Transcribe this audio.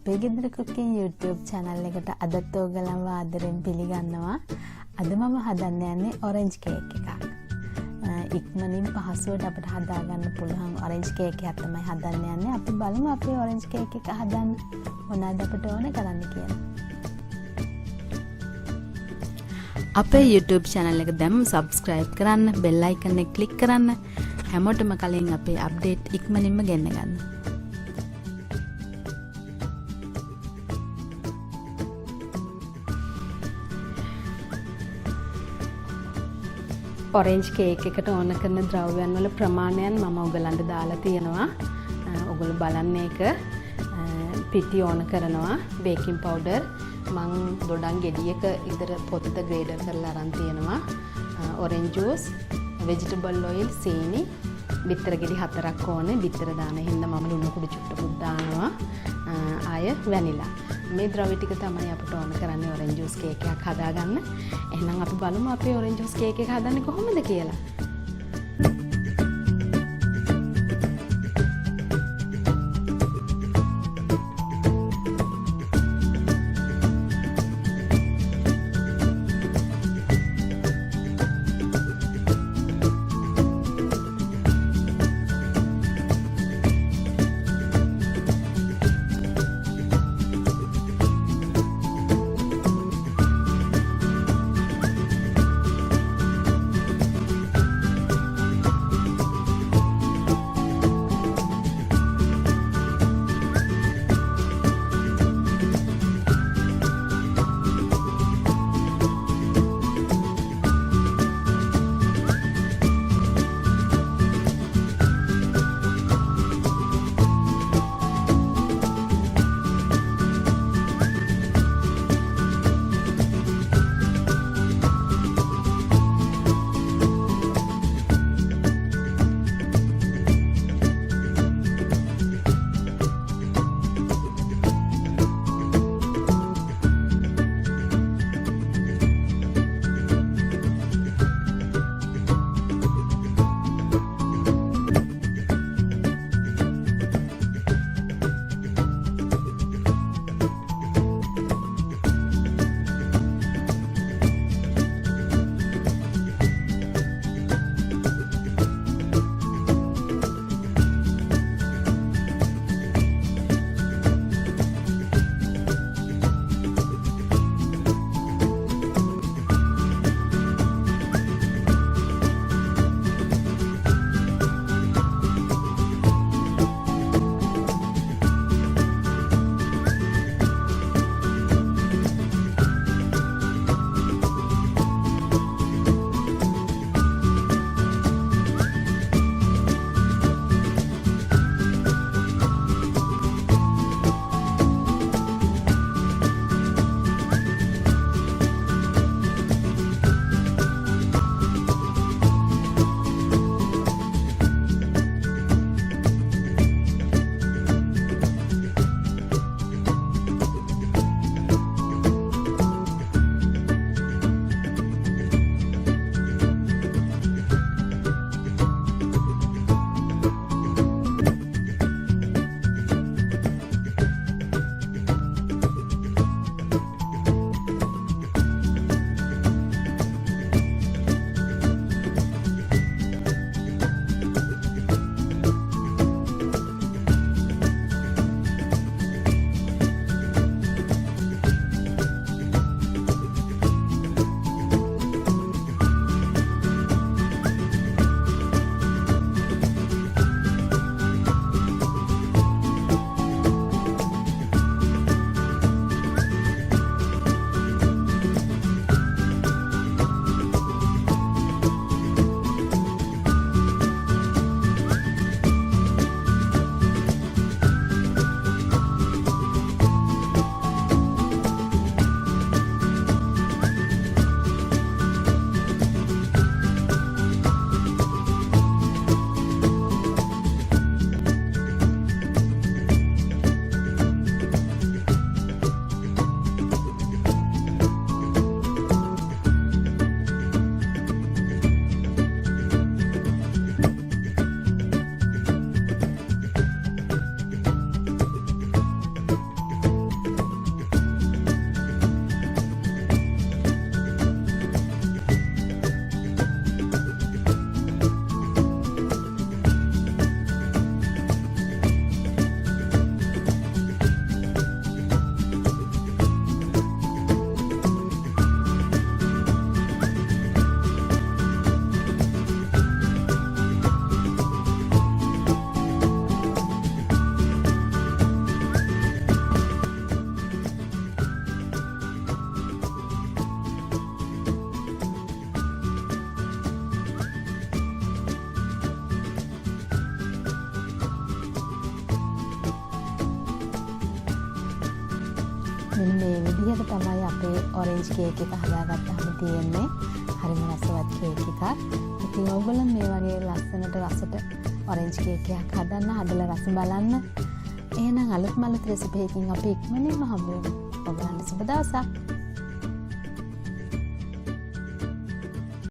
අපේ ගෙදර cooking YouTube channel එකට අදත් ඔයගලන්ව ආදරෙන් පිළිගන්නවා. අද මම හදන්න යන්නේ orange cake එකක්. ඉක්මනින් පහසුවට අපිට හදා ගන්න පුළුවන් orange cake එකක් තමයි හදන්න යන්නේ. අපි බලමු අපේ orange cake එක හදන්න මොනවද අපිට ඕනේ කරන්න කියලා. අපේ YouTube channel එක දැම්ම subscribe කරන්න, bell icon එක click කරන්න. හැමෝටම කලින් අපේ update ඉක්මනින්ම ගෙන්න ගන්න. orange cake එකට ඕන කරන ද්‍රව්‍යයන් වල ප්‍රමාණයන් මම ඔයගලන්ට දාලා තියෙනවා. ඔයගොල්ලෝ බලන්න එක පිටි ඕන කරනවා baking powder මං දොඩම් ගෙඩියක ඉදර පොත්ත ග්‍රේඩර් කරලා අරන් තියෙනවා. orange juice, vegetable oil, සීනි, බිත්තර ගෙඩි 4ක් ඕනේ. බිත්තර දාන හින්දා මම ලුණු කුඩු චුට්ටකුත් දානවා. ආය vanilla. මේ ද්‍රව්‍ය ටික තමයි අපිට ඕන කරන්නේ orange juice cake එකක් හදාගන්න. එහෙනම් අපි බලමු අපේ orange juice cake එක හදන්නේ කොහොමද කියලා. මෙන්න මේ විදිහට තමයි අපේ ඔරෙන්ජ් කේක් එක හදාගත්තාම තියෙන්නේ. හරිම රසවත් කේක් එකක්. ඉතින් ඔයගොල්ලෝ මේ වගේ ලස්සනට රසට ඔරෙන්ජ් කේක් එකක් හදලා රස බලන්න. එහෙනම් අලුත් රෙසිපි එකකින් අපි ඉක්මනින්ම හම්බ වෙමු. ඔයගොල්ලන්ට සුබ දවසක්.